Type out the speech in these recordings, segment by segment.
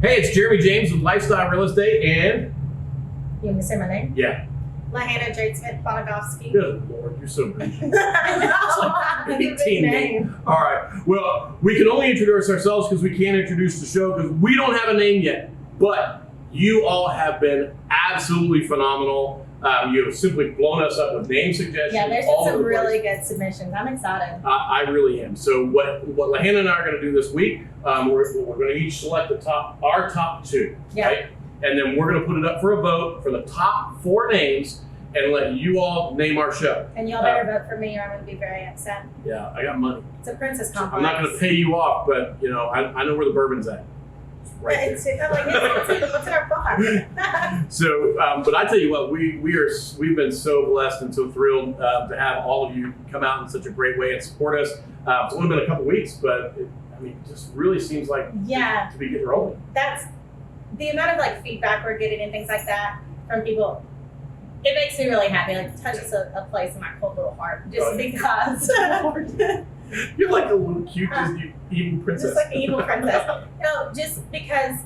Hey, it's Jeremy James with Lifestyle Real Estate and... You want me to say my name? Yeah. Lahana Jade Smith Bonagofsky. Good Lord, you're so bougie. I know. It's like 18 names. All right. Well, we can only introduce ourselves because we can't introduce the show because we don't have a name yet. But you all have been absolutely phenomenal. You have simply blown us up with name suggestions. Yeah, there's been some really good submissions. I'm excited. I really am. So what Lahana and I are going to do this week, we're going to each select our top two, right? And then we're going to put it up for a vote for the top 4 names and let you all name our show. And y'all better vote for me or I'm going to be very upset. Yeah, I got money. It's a princess complex. I'm not going to pay you off, but you know, I know where the bourbon's at. It's right there. It's what's in our bar? So, but I tell you what, we've been so blessed and so thrilled to have all of you come out in such a great way and support us. It's only been a couple weeks, but it just really seems like to be getting rolling. That's the amount of feedback we're getting and things like that from people. It makes me really happy. It touches a place in my cold little heart, just because. You're like a little cute, evil princess. Just like an evil princess. No, just because,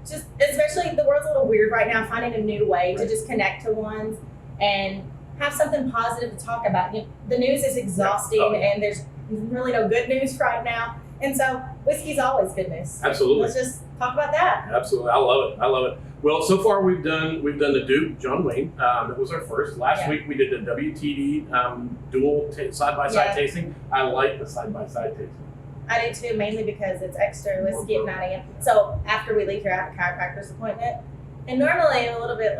especially the world's a little weird right now, finding a new way to just connect to ones and have something positive to talk about. The news is exhausting and there's really no good news right now. And so whiskey's always good news. Absolutely. Let's just talk about that. Absolutely. I love it. Well, so far we've done the Duke, John Wayne. That was our first. Last week we did the WTD dual side-by-side tasting. I like the side-by-side tasting. I do too, mainly because it's extra whiskey at 9 a.m. So after we leave here, I have a chiropractor's appointment. And normally I'm a little bit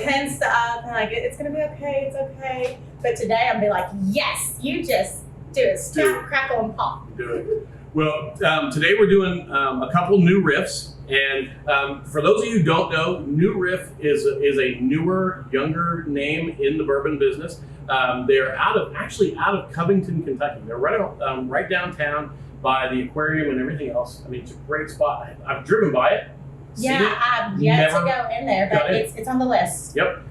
tensed up and it's going to be okay, it's okay. But today I'll be like, yes, you just do it. Snap, crackle, and pop. Do it. Well, today we're doing a couple new riffs. And for those of you who don't know, New Riff is a newer, younger name in the bourbon business. They're out of Covington, Kentucky. They're right downtown by the aquarium and everything else. I mean, it's a great spot. I've driven by it. I've yet to go in there, but it's on the list. Yep.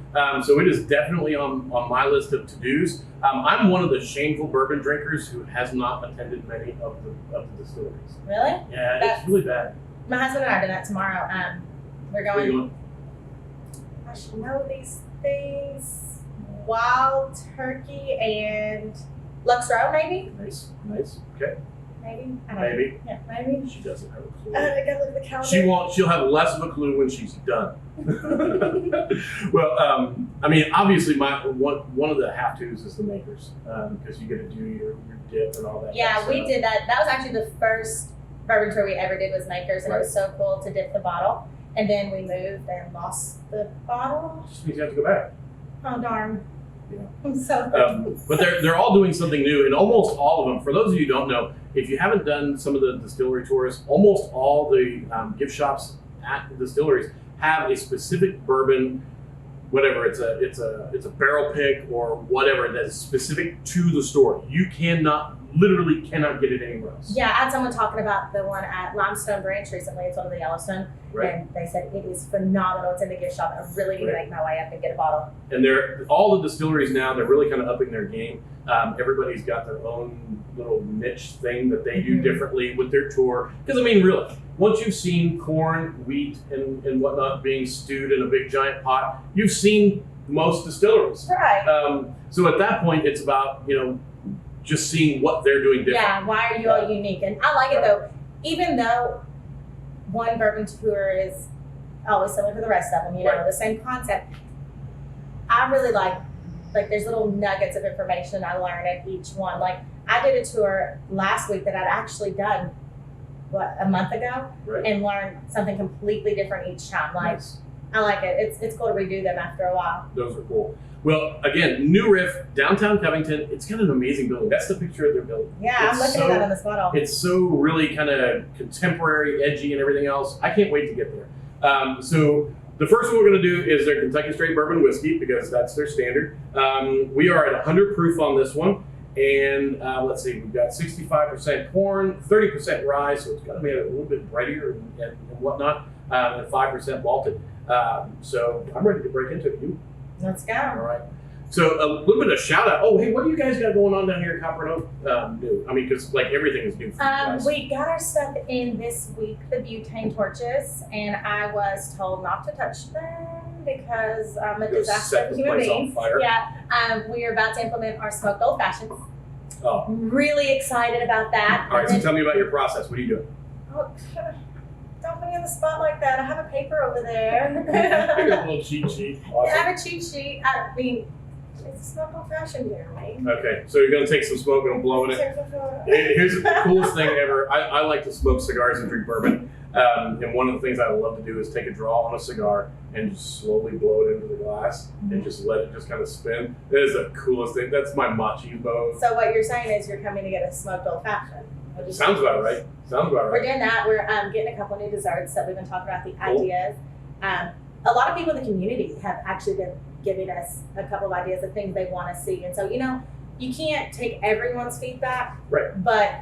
So it is definitely on my list of to-dos. I'm one of the shameful bourbon drinkers who has not attended many of the distilleries. Really? Yeah, it's really bad. My husband and I are doing that tomorrow. We're going. I should know these things. Wild Turkey and Lux Row, maybe. Nice. Okay. Maybe. Maybe. Yeah, maybe. She doesn't have a clue. I gotta look at the calendar. She'll have less of a clue when she's done. Well, obviously, one of the have-tos is the makers, because you get to do your dip and all that. Yeah, we did that. That was actually the first bourbon tour we ever did was makers, and it was so cool to dip the bottle. And then we moved and lost the bottle. Just means you have to go back. Oh darn! Yeah. I'm so. But they're all doing something new, and almost all of them. For those of you who don't know, if you haven't done some of the distillery tours, almost all the gift shops at the distilleries have a specific bourbon, whatever it's a barrel pick or whatever that's specific to the store. You literally cannot get it anywhere else. Yeah, I had someone talking about the one at Limestone Branch recently. It's one of the Yellowstone. Right. And they said it is phenomenal. It's in the gift shop. I really need to make my way up and get a bottle. And all the distilleries now, they're really kind of upping their game. Everybody's got their own little niche thing that they do differently with their tour. Because really, once you've seen corn, wheat, and whatnot being stewed in a big giant pot, you've seen most distilleries. Right. So at that point, it's about, just seeing what they're doing different. Yeah, why are you all unique? And I like it though, even though one bourbon tour is always similar to the rest of them, the same concept. I really like there's little nuggets of information I learn at each one. Like I did a tour last week that I'd actually done, a month ago, and learned something completely different each time. Nice. I like it. It's cool to redo them after a while. Those are cool. Well, again, New Riff, downtown Covington. It's got an amazing building. That's the picture of their building. Yeah, I'm looking at that on this bottle. It's so really kind of contemporary, edgy, and everything else. I can't wait to get there. So the first one we're going to do is their Kentucky Straight Bourbon Whiskey, because that's their standard. We are at 100 proof on this one. And let's see, we've got 65% corn, 30% rye, so it's got to be a little bit brighter and whatnot, and 5% malted. So I'm ready to break into it. Let's go. All right. So a little bit of shout out. Oh, hey, what do you guys got going on down here in Copper and Oak? New. I mean, because like everything is new for you guys. We got our stuff in this week, the butane torches, and I was told not to touch them because I'm a Go disaster set of the human place on being. fire. Yeah, we are about to implement our smoked old fashions. Oh, Really excited about that. all right. So tell me about your process. What are you doing? Oh, don't put me on the spot like that. I have a paper over there. I got a little cheat sheet. I Awesome. have a cheat sheet. I mean, it's a smoked old fashioned here, right? Okay, so you're gonna take some smoke and blow in it. Here's the coolest thing ever. I like to smoke cigars and drink bourbon. And one of the things I love to do is take a draw on a cigar and just slowly blow it into the glass and just let it just kind of spin. That is the coolest thing. That's my machismo. So what you're saying is you're coming to get a smoked old fashioned. Sounds about right. Sounds about We're right. doing that. We're getting a couple new desserts that we've been talking about the Cool. ideas. A lot of people in the community have actually been giving us a couple of ideas of things they want to see. And so, you can't take everyone's feedback. Right. But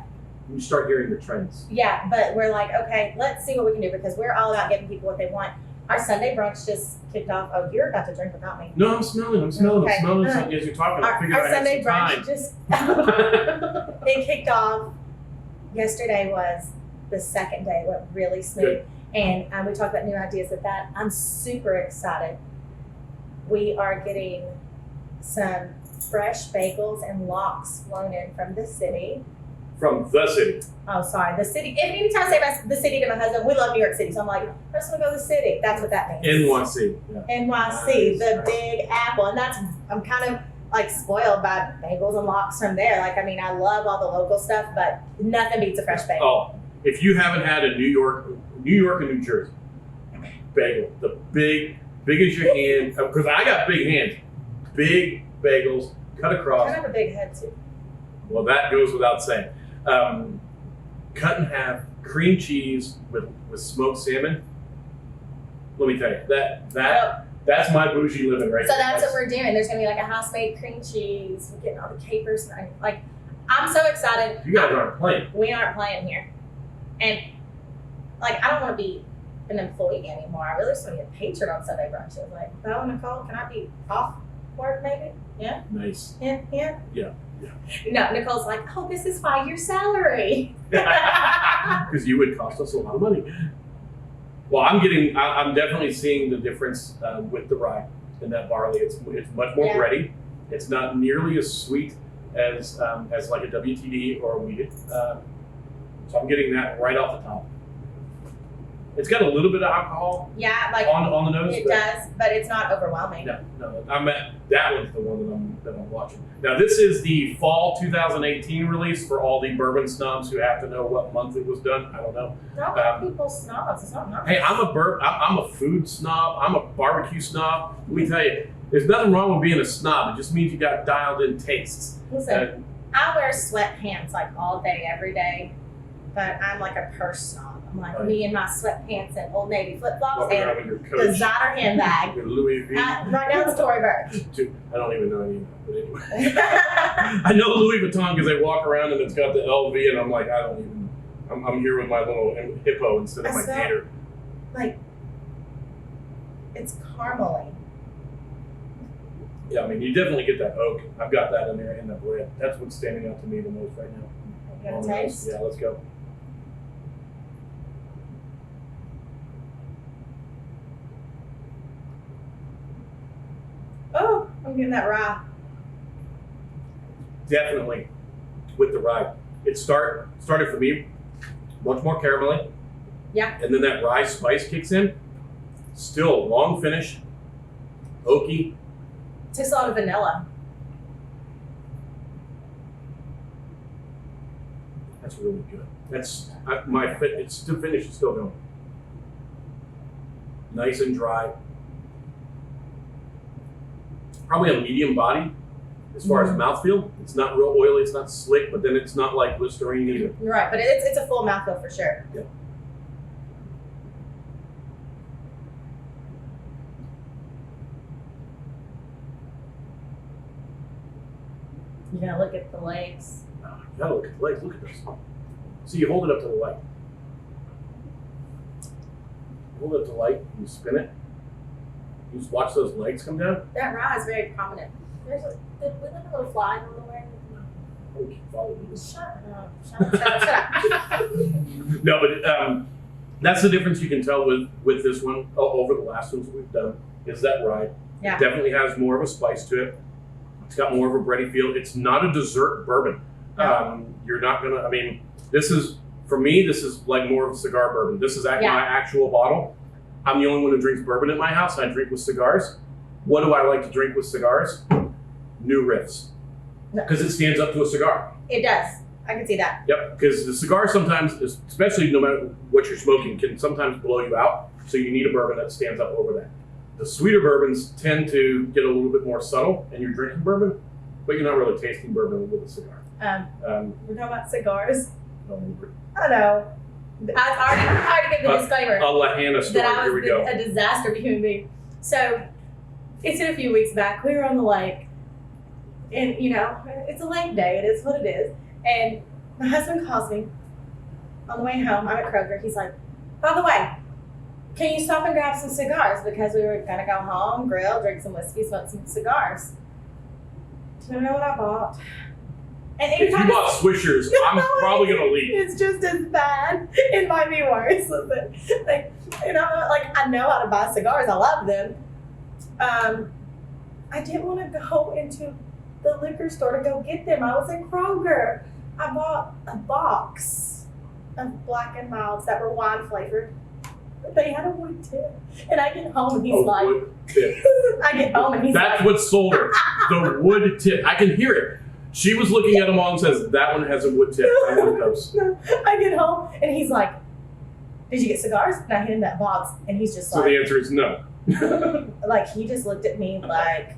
You start hearing the trends. yeah, but we're like, okay, let's see what we can do because we're all about giving people what they want. Our Sunday brunch just kicked off. Oh, you're about to drink without me. No, I'm smelling Okay. something as you're talking. I figured Our I had Sunday some brunch time. just it kicked off. Yesterday was the second day. It went really smooth. Good. And we talked about new ideas with that. I'm super excited. We are getting some fresh bagels and lox flown in from the city. From the city. Oh, sorry, the city. Anytime I say the city to my husband, we love New York City. So I'm like, I just want to go to the city. That's what that means. NYC. Yeah. NYC, the Nice. Big Apple. And I'm kind of like spoiled by bagels and lox from there. Like, I mean, I love all the local stuff, but nothing beats a fresh bagel. Oh, if you haven't had a New York and New Jersey bagel, the big as your hand, because I got big hands, big bagels cut I across. have a big head too. Well, that goes without saying. Cut in half, cream cheese with smoked salmon. Let me tell you, that's my bougie living right So there. that's what we're doing. There's gonna be like a house-made cream cheese. We're getting all the capers. Like, I'm so excited. You guys aren't playing. We aren't playing here, and like, I don't want to be an employee anymore. I really just want to be a patron on Sunday brunches. Like, oh, Nicole, can I be off work maybe? Yeah, Nice. yeah. Yeah. No, Nicole's like, oh, this is 5 year salary. Because you would cost us a lot of money. Well, I'm definitely seeing the difference with the rye and that barley. It's much more Yeah. bready. It's not nearly as sweet as like a WTD or a wheated. So I'm getting that right off the top. It's got a little bit of alcohol Yeah, like on the nose. it but does, but it's not overwhelming. No. That one's the one that I'm watching. Now this is the fall 2018 release for all the bourbon snobs who have to know what month it was done. I don't know. Don't let people snobs. It's not nice. Hey, I'm a food snob. I'm a barbecue snob. Let me tell you, there's nothing wrong with being a snob. It just means you got dialed in tastes. Listen, I wear sweatpants like all day, every day, but I'm like a purse snob. I'm like Right. me and my sweatpants and Old Navy flip flops Walking and around with your coach, designer handbag. your Louis V. Right now it's Tory Burch. I don't even know any of that, but anyway. I know Louis Vuitton because they walk around and it's got the LV, and I'm like, I'm here with my little hippo instead of I my smell- gator. Like, it's caramely. Yeah, I mean, you definitely get that oak. I've got that in there in the bread. That's what's standing out to me the most right now. You got On a the nose. taste? Yeah, let's go. Oh, I'm getting that rye. Definitely with the rye. It started for me much more caramelly. Yeah. And then that rye spice kicks in. Still long finish, oaky. Tastes a lot of vanilla. That's really good. It's still finished. It's still going. Nice and dry. Probably a medium body as far as mouthfeel. It's not real oily. It's not slick, but then it's not like Listerine either. You're right, but it's a full mouthful for sure. Yeah. You gotta look at the legs. You gotta look at the legs. Look at this. So you hold it up to the light. Hold it up to the light. You spin it. You just watch those legs come down. That rye is very prominent. Did we let a little fly on the way? Shut up. No, but that's the difference you can tell with this one over the last ones we've done, is that rye. Yeah. It definitely has more of a spice to it. It's got more of a bready feel. It's not a dessert bourbon. No. You're not gonna, I mean, for me, this is like more of a cigar bourbon. This is actually Yeah. my actual bottle. I'm the only one who drinks bourbon in my house. I drink with cigars. What do I like to drink with cigars? New Riffs. No. Because it stands up to a cigar. It does. I can see that. Yep, because the cigar sometimes, especially no matter what you're smoking, can sometimes blow you out. So you need a bourbon that stands up over that. The sweeter bourbons tend to get a little bit more subtle, and you're drinking bourbon, but you're not really tasting bourbon with a cigar. We're talking about cigars. Um, I know. I already gave the disclaimer A Lahana story. that I Here we was go. a disaster of a human being. So it's in a few weeks back. We were on the lake, and it's a lake day. It is what it is. And my husband calls me on the way home. I'm at Kroger. He's like, "By the way, can you stop and grab some cigars?" Because we were gonna go home, grill, drink some whiskey, smoke some cigars. Do you know what I bought? And If you bought Swishers, I'm probably gonna leave. It's just as bad. It might be worse. Listen, I know how to buy cigars. I love them. I didn't want to go into the liquor store to go get them. I was in Kroger. I bought a box of Black and Milds that were wine flavored. They had a wood tip, and I get home and he's like, wood tip. I get home and he's That's like, what sold her. The wood tip. I can hear it. She was looking at them all and says, "That one has a wood tip." I want those. No. I get home and he's like, "Did you get cigars?" And I hand him that box, and he's just So like, the answer is no. like he just looked at me like,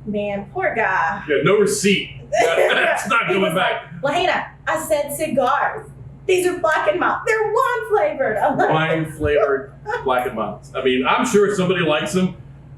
"Man, poor guy." Yeah, no receipt. That's not He going was back. like, "Lahana, I said cigars. These are Black and Mild. They're wine flavored." I'm like, Wine flavored Black and Milds. I mean, I'm sure somebody likes them.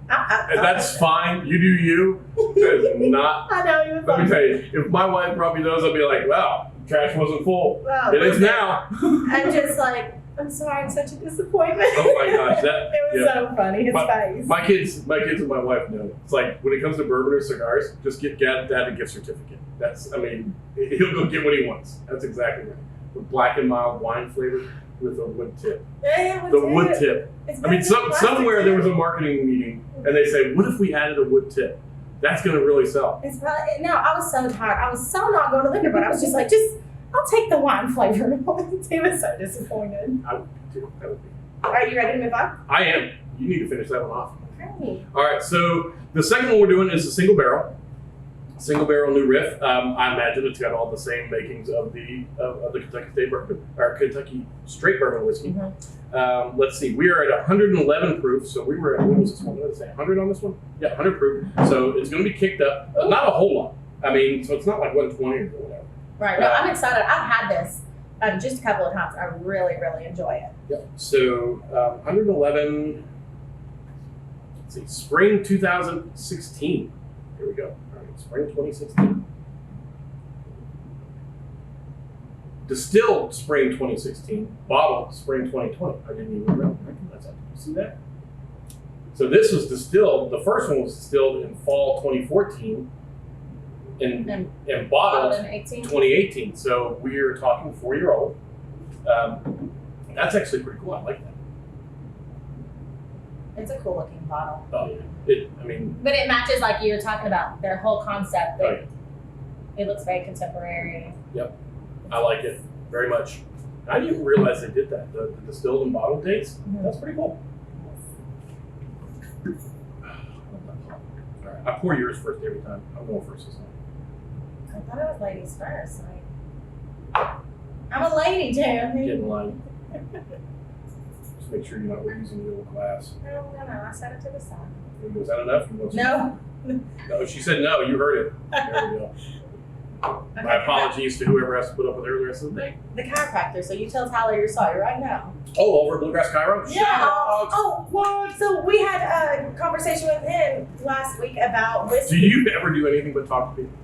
And that's fine. You do you. That is not. I know he was Let me like, tell you, if my wife brought me those, I'd be like, "Wow, trash wasn't full. "Wow, It is listen." now." I'm just like, "I'm sorry, I'm such a disappointment." Oh my gosh, that. It was yeah. so funny. His face. My kids and my wife know. It's like when it comes to bourbon or cigars, just get Dad a gift certificate. I mean, he'll go get what he wants. That's exactly right. The Black and Mild wine flavored with a wood tip. Yeah, The wood tip. It's I mean, plastic somewhere there tip. was a marketing meeting, and they say, "What if we added a wood tip? That's going to really sell." It's probably, no, I was so tired. I was so not going to liquor, but I was just like, I'll take the wine flavor. He was so disappointed. I would be too. I would be. Are you ready to move on? I am. You need to finish that one off. Okay. All right. So the second one we're doing is a single barrel. Single barrel new riff. I imagine it's got all the same makings of the Kentucky State Bourbon or Kentucky Straight Bourbon whiskey. Mm-hmm. Let's see. We are at 111 proof. So we were at, what was this one? What did I say? 100 on this one? Yeah, 100 proof. So it's going to be kicked up. Not a whole lot. I mean, so it's not like 120 or whatever. Right. No, I'm excited. I've had this just a couple of times. I really, really enjoy it. Yep. So 111. Let's see. Spring 2016. Here we go. All right. Spring 2016. Distilled spring 2016. Bottled spring 2020. I didn't even recognize that. You see that? So this was distilled. The first one was distilled in fall 2014. And bottled in 18. 2018. So we're talking 4-year-old. That's actually pretty cool. I like that. It's a cool looking bottle. Oh yeah. But it matches like you were talking about their whole concept. Oh, yeah. It looks very contemporary. Yep. I like it very much. I didn't realize they did that. The distilled and bottled dates. Mm-hmm. That's pretty cool. All right. I pour yours first every time. I'm going first this time. I thought it was ladies first. I'm a lady, Tim. Get in line. Just make sure you're not reusing the old glass. No. I set it to the side. Was that enough? You want some? No. No, she said no. You heard it. There we go. My apologies to whoever has to put up with her the rest of the day. The chiropractor. So you tell Tyler you're sorry right now. Oh, over at Bluegrass Cairo? Yeah. Shout out. Oh, what? So we had a conversation with him last week about whiskey. Do you ever do anything but talk to people?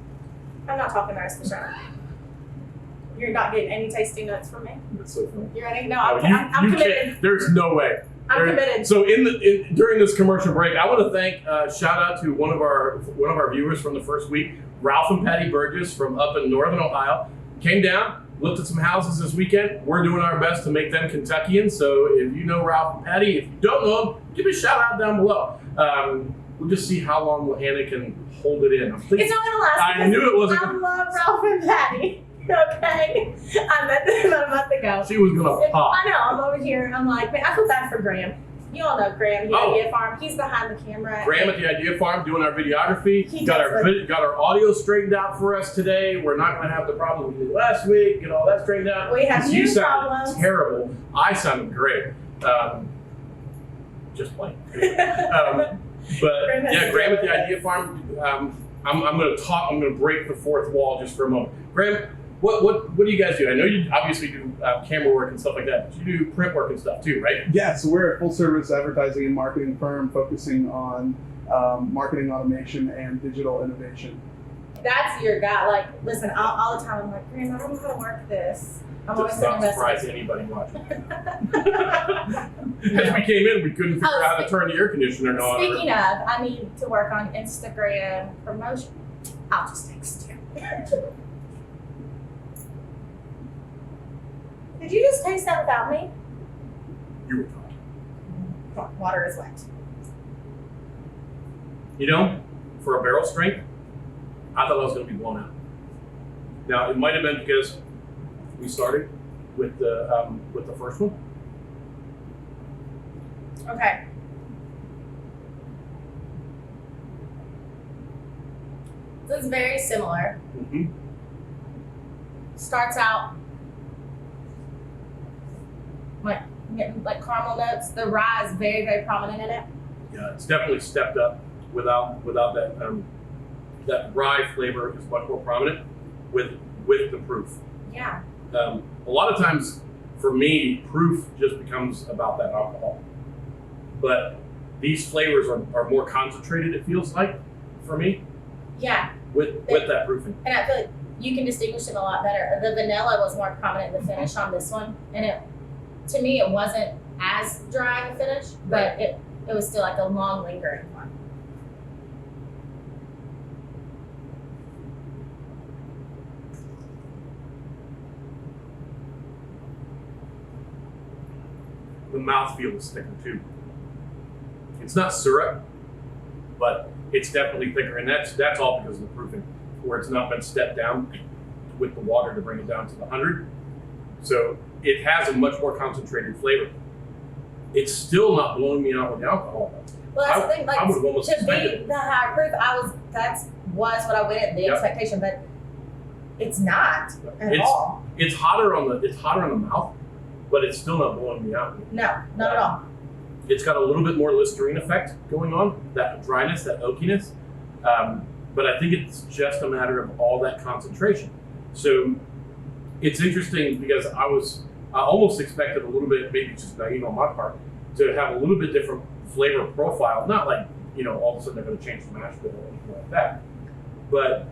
I'm not talking nice for sure. You're not getting any tasting notes from me. That's so funny. You ready? No, Oh, I'm you committed. can't. There's no way. I'm committed. So during this commercial break, I want to thank shout out to one of our viewers from the first week, Ralph and Patty Burgess from up in Northern Ohio, came down, looked at some houses this weekend. We're doing our best to make them Kentuckians. So if you know Ralph and Patty, if you don't know them, give me a shout out down below. We'll just see how long Hannah can hold it in. It's not gonna last. I knew it wasn't. I love Ralph and Patty. Okay, I met them about a month ago. She was gonna pop. I know. I'm over here. I'm like, man, I feel bad for Graham. You all know Graham, the Idea Farm. He's behind the camera. Graham at the Idea Farm doing our videography. Got our audio straightened out for us today. We're not going to have the problem we did last week. Get all that straightened out. We have you new sounded problems. terrible. I sounded great. Just plain. But yeah, Graham at the Idea Farm. I'm going to talk. I'm going to break the fourth wall just for a moment. Graham, what do you guys do? I know you obviously do camera work and stuff like that, but you do print work and stuff too, right? Yeah, so we're a full-service advertising and marketing firm focusing on marketing automation and digital innovation. That's your guy. Like, listen, all the time I'm like, Graham, I don't know how to work this. I'm always Does not sending surprise messages. anybody watching. As we came in, we couldn't figure out how to turn the air conditioner on. Speaking of, I need to work on Instagram promotion. I'll just text you. Did you just taste that without me? You were talking. Come on, water is wet. You know, for a barrel strength, I thought I was going to be blown out. Now, it might have been because we started with the first one. Okay. So it's very similar. Mm-hmm. Starts out like getting like caramel notes. The rye is very, very prominent in it. Yeah, it's definitely stepped up without that that rye flavor is much more prominent with the proof. Yeah. A lot of times, for me, proof just becomes about that alcohol. But these flavors are more concentrated, it feels like, for me, Yeah. with that proofing. And I feel like you can distinguish them a lot better. The vanilla was more prominent in the finish on this one. And to me, it wasn't as dry in the finish, but it was still like a long lingering one. The mouthfeel is thicker too. It's not syrup, but it's definitely thicker, and that's all because of the proofing, where it's not been stepped down with the water to bring it down to the 100. So it has a much more concentrated flavor. It's still not blowing me out with the alcohol. Well, that's the thing. Like, I would have almost to be expected. the higher proof, that was what I went in the Yep. expectation, but it's not at all. It's hotter on the mouth, but it's still not blowing me out. No, not at all. It's got a little bit more Listerine effect going on, that dryness, that oakiness. But I think it's just a matter of all that concentration. So it's interesting because I almost expected a little bit, maybe just naive on my part, to have a little bit different flavor profile. Not like, all of a sudden they're going to change the mash bill or anything like that. But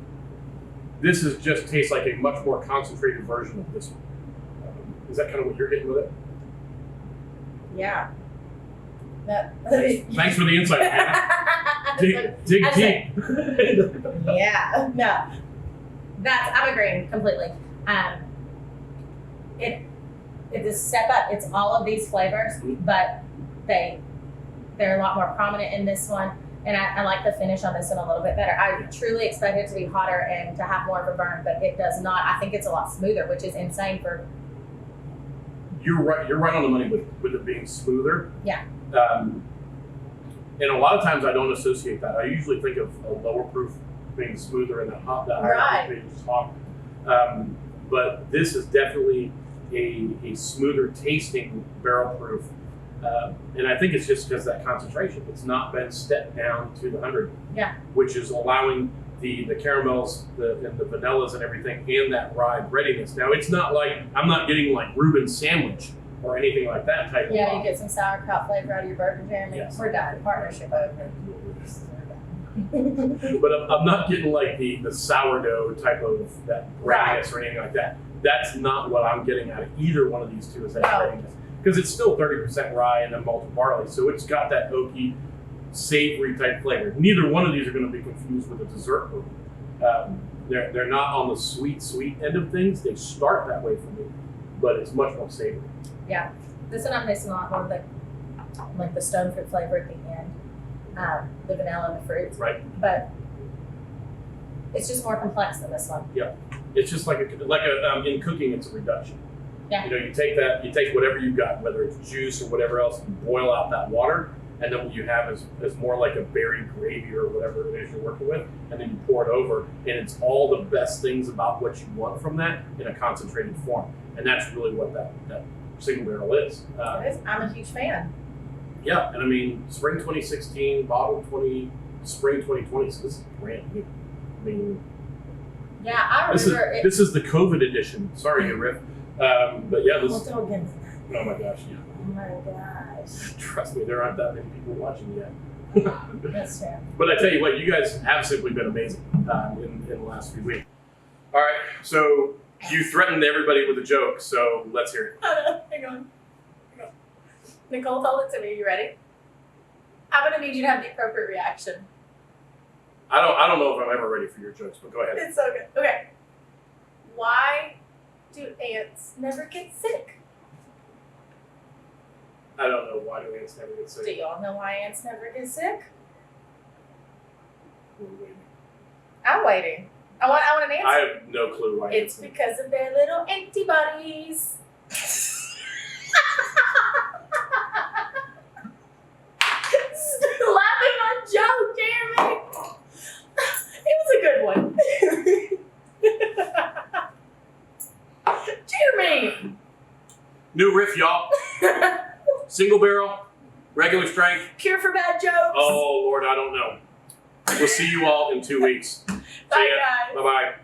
this just tastes like a much more concentrated version of this one. Is that kind of what you're getting with it? Yeah. Thanks for the insight, Hannah. Dig deep. Yeah. No. I'm agreeing completely. It's a step up. It's all of these flavors, but they're a lot more prominent in this one. And I like the finish on this one a little bit better. I truly expect it to be hotter and to have more of a burn, but it does not. I think it's a lot smoother, which is insane for. You're right on the money with it being smoother. Yeah. And a lot of times I don't associate that. I usually think of a lower proof being smoother and that higher Right. proof being just hot. But this is definitely a smoother tasting barrel proof. And I think it's just because of that concentration. It's not been stepped down to the 100. Yeah. Which is allowing the caramels, and the vanillas and everything, and that rye breadiness. Now, it's not like, I'm not getting like Reuben sandwich or anything like that type of Yeah, you get some sauerkraut flavor out of your bourbon, Jeremy. Yes. We're done. Partnership over. But I'm not getting like the sourdough type of that breadiness or anything like that. That's not what I'm getting out of either one of these two, is that No. breadiness. because it's still 30% rye and then malted barley, so it's got that oaky, savory type flavor. Neither one of these are going to be confused with a dessert bourbon. They're not on the sweet end of things. They start that way for me, but it's much more savory. Yeah, this one I'm missing a lot more of the like the stone fruit flavor at the end, the vanilla and the fruits. Right. But it's just more complex than this one. Yeah, it's just like in cooking, it's a reduction. Yeah. You know, you take whatever you've got, whether it's juice or whatever else, you boil out that water, and then what you have is more like a berry gravy or whatever it is you're working with, and then you pour it over, and it's all the best things about what you want from that in a concentrated form, and that's really what that single barrel is. I'm a huge fan. Yeah, and I mean, spring 2016, bottle spring 2020, so this is brand new. I mean, Yeah, I remember this is the COVID edition. Sorry, Riff. But yeah, this. Well, don't get me Oh my gosh, yeah. Oh my gosh. Trust me, there aren't that many people watching yet. That's fair. But I tell you what, you guys have simply been amazing in the last few weeks. All right, so you threatened everybody with a joke, so let's hear it. Hang on. Nicole told it to me. You ready? I'm gonna need you to have the appropriate reaction. I don't know if I'm ever ready for your jokes, but go ahead. It's so good. Okay. Why do ants never get sick? I don't know, why do ants never get sick? Do y'all know why ants never get sick? We're waiting. I'm waiting. I want an answer. I have no clue why. It's because of their little antibodies. Laughing on joke, Jeremy. It was a good one. Jeremy. New riff, y'all. Single barrel, regular strength. Cure for bad jokes. Oh Lord, I don't know. We'll see you all in 2 weeks. Bye, guys. Bye bye.